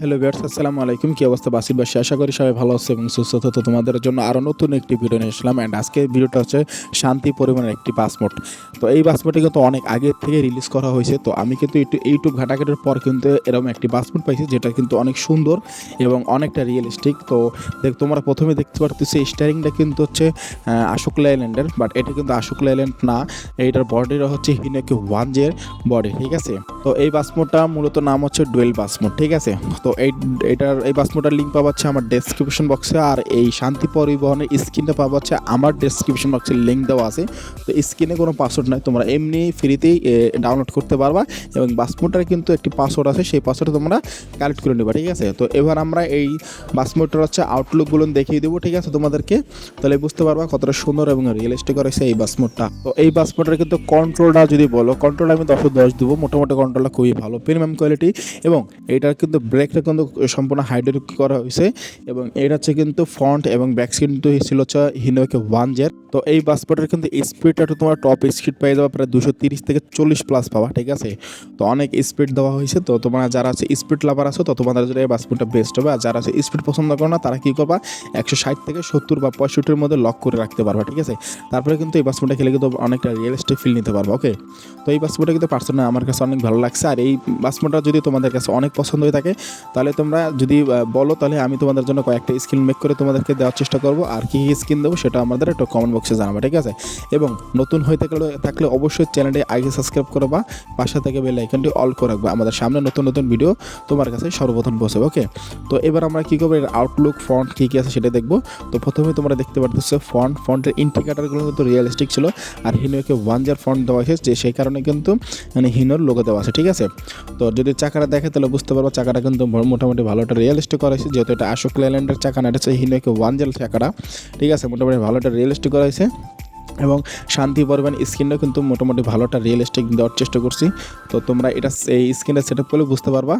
Hello viewers, আসসালামু আলাইকুম। কি অবস্থা বাসি আশা করি সবাই ভালো আছে এবং সুস্থ আছে। তো তোমাদের জন্য আরও নতুন একটি ভিডিও নিয়ে আসলাম। অ্যান্ড আজকের ভিডিওটা হচ্ছে শান্তি পরিবহনের একটি বাস মোড। তো এই বাস মোডটি কিন্তু অনেক আগে থেকে রিলিজ করা হয়েছে। তো আমি কিন্তু ইউটিউব ঘাটাঘাটির পর কিন্তু এরকম একটি বাস মোড পাইছি, যেটা কিন্তু অনেক সুন্দর এবং অনেকটা রিয়েলিস্টিক। তো তোমরা প্রথমে দেখতে পারতেছো স্টারিংটা কিন্তু হচ্ছে আশোক লেল্যান্ডের, বাট এটা কিন্তু আশোক লেল্যান্ড না, এইটার বডিটা হচ্ছে হিনোকি 1J বডি, ঠিক আছে। তো এই বাস মোডটা মূলত নাম হচ্ছে ডুয়েল বাস মোড, ঠিক আছে। তো এই বাস মোডটার লিঙ্ক পাওয়া যাচ্ছে আমার ডেসক্রিপশন বক্সে, আর এই শান্তি পরিবহনের স্ক্রিনটা পাওয়া যাচ্ছে আমার ডেসক্রিপশন বক্সে, লিঙ্ক দেওয়া আছে। তো স্ক্রিনে কোনো পাসওয়ার্ড নাই, তোমরা এমনি ফ্রিতেই ডাউনলোড করতে পারবা এবং বাস মোডটার কিন্তু একটি পাসওয়ার্ড আছে, সেই পাসওয়ার্ড তোমরা কালেক্ট করে নেবা, ঠিক আছে। তো এবার আমরা এই বাস মোডটার হচ্ছে আউটলুকগুলো দেখিয়ে দেবো, ঠিক আছে তোমাদেরকে, তাহলে বুঝতে পারবা কতটা সুন্দর এবং রিয়েলিস্টিক রয়েছে এই বাস মোডটা। তো এই বাস মোডটার কিন্তু কন্ট্রোলটা যদি বলো, কন্ট্রোল আমি 10/10 দেবো। মোটামুটি কন্ট্রোলটা খুবই ভালো, প্রিমিয়াম কোয়ালিটি, এবং এইটার কিন্তু ব্রেকটা কিন্তু সম্পূর্ণ হাইড্রোলিক করা হয়েছে এবং এটা হচ্ছে কিন্তু ফ্রন্ট এবং ব্যাক কিন্তু ছিল হচ্ছে হিনোকি 1J। তো এই বাস মোডের কিন্তু স্পিডটা তোমার টপ স্পিড পেয়ে যাবে প্রায় 230 থেকে 40 প্লাস পাওয়া, ঠিক আছে। তো অনেক স্পিড দেওয়া হয়েছে। তো তোমরা যারা আছে স্পিড লাভার আছো, তো তোমাদের জন্য এই বাস মোডটা বেস্ট হবে। আর যারা আছে স্পিড পছন্দ করো না, তারা কী করবা, 160 থেকে 70 বা 65-র মধ্যে লক করে রাখতে পারবা, ঠিক আছে। তারপরে কিন্তু এই বাস মোডটা খেলে কিন্তু অনেকটা রিয়েলিস্টিক ফিল নিতে পারবা, ওকে। তো এই বাস মোডটা কিন্তু পার্সোনালি আমার কাছে অনেক ভালো লাগছে। আর এই বাস মোডটা যদি তোমাদের কাছে অনেক পছন্দ হয়ে থাকে, তাহলে তোমরা যদি বলো, তাহলে আমি তোমাদের জন্য কয়েকটা স্ক্রিন মেক করে তোমাদেরকে দেওয়ার চেষ্টা করবো। আর কী স্ক্রিন দেবো সেটা আমাদের একটু কমেন্ট বক্সে জানাবো, ঠিক আছে। এবং নতুন হয়ে থাকলে অবশ্যই চ্যানেলটি আগে সাবস্ক্রাইব করবা, পাশে থেকে বেল আইকনটি অল করে রাখবা। আমাদের সামনে নতুন নতুন ভিডিও তোমার কাছে সর্বপ্রথম পৌঁছাবে, ওকে। তো এবার আমরা কী করবো, এর আউটলুক ফন্ট কী আছে সেটা দেখবো। তো প্রথমে তোমরা দেখতে পারতেছো ফন্টের ইন্ডিকেটারগুলো কিন্তু রিয়েলিস্টিক ছিল, আর হিনোকে 1J ফন্ট দেওয়া হয়েছে, যে সেই কারণে কিন্তু মানে হিনোর লোগো দেওয়া আছে, ঠিক আছে। তো যদি চাকাটা দেখে তাহলে বুঝতে পারবো চাকাটা কিন্তু মোটামুটি ভালো একটা রিয়েলিস্টিক করা হয়েছে, যেহেতু এটা আশোক লেল্যান্ডের চাকা না, এটা হচ্ছে হিনোকি 1J চাকাটা, ঠিক আছে। মোটামুটি ভালো একটা রিয়েলিস্টিক করা হয়েছে এবং শান্তি পরিবহন স্ক্রিনটাও কিন্তু মোটামুটি ভালোটা রিয়েলিস্টিক দেওয়ার চেষ্টা করছি। তো তোমরা এটা এই স্ক্রিনটা সেট আপ করলে বুঝতে পারবা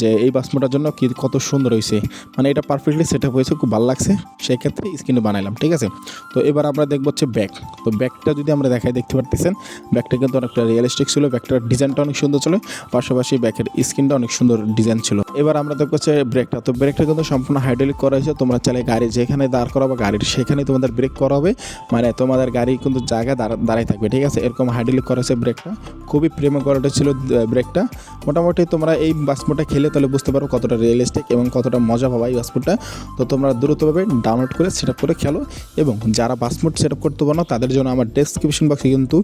যে এই বাস মোডটার জন্য কত সুন্দর হয়েছে, মানে এটা পারফেক্টলি সেট আপ হয়েছে, খুব ভালো লাগছে, সেই ক্ষেত্রে স্ক্রিনে বানাইলাম, ঠিক আছে। তো এবার আমরা দেখবো হচ্ছে ব্যাক। তো ব্যাকটা যদি আমরা দেখাই, দেখতে পারতেছেন ব্যাকটা কিন্তু অনেকটা রিয়েলিস্টিক ছিল, ব্যাকটার ডিজাইনটা অনেক সুন্দর ছিল, পাশাপাশি ব্যাকের স্ক্রিনটা অনেক সুন্দর ডিজাইন ছিল। এবার আমরা দেখবো হচ্ছে ব্রেকটা। তো ব্রেকটা কিন্তু সম্পূর্ণ হাইড্রোলিক করা হয়েছে, তোমরা চাইলে গাড়ি যেখানে দাঁড় করাবো গাড়ির সেখানেই তোমাদের ব্রেক করা হবে, মানে তোমাদের গাড়ি কিন্তু জায়গায় দাঁড়ায় থাকবে, ঠিক আছে। এরকম হাইড্রোলিক করা হয়েছে ব্রেকটা, খুবই প্রিমিয়াম কোয়ালিটি ছিল ব্রেকটা। মোটামুটি তোমরা এই বাস মোডটা খেলে তাহলে বুঝতে পারো কতটা রিয়েলিস্টিক এবং কতটা মজা পাবা এই বাস মোডটা। তো তোমরা দ্রুতভাবে ডাউনলোড করে সেট আপ করে খেলো, এবং যারা বাস মোড সেট আপ করতে পারো না, তাদের জন্য আমার ডেসক্রিপশন বক্সে কিন্তু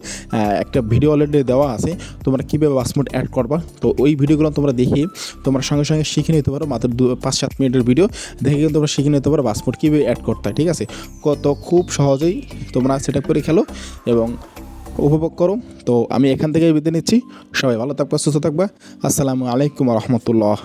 একটা ভিডিও অলরেডি দেওয়া আছে, তোমরা কীভাবে বাস মোড অ্যাড করবা। তো ওই ভিডিওগুলো তোমরা দেখিয়ে তোমরা সঙ্গে সঙ্গে শিখে নিতে পারো, মাত্র 5-7 মিনিটের ভিডিও দেখে কিন্তু তোমরা শিখে নিতে পারো বাস মোড কীভাবে অ্যাড করতে হয়, ঠিক আছে। খুব সহজেই তোমরা সেট আপ করে খেলো এবং উপভোগ করো। তো আমি এখান থেকেই বিদায় নিচ্ছি, সবাই ভালো থাকবা, সুস্থ থাকবা। আসসালামু আলাইকুম রহমতুল্লাহ।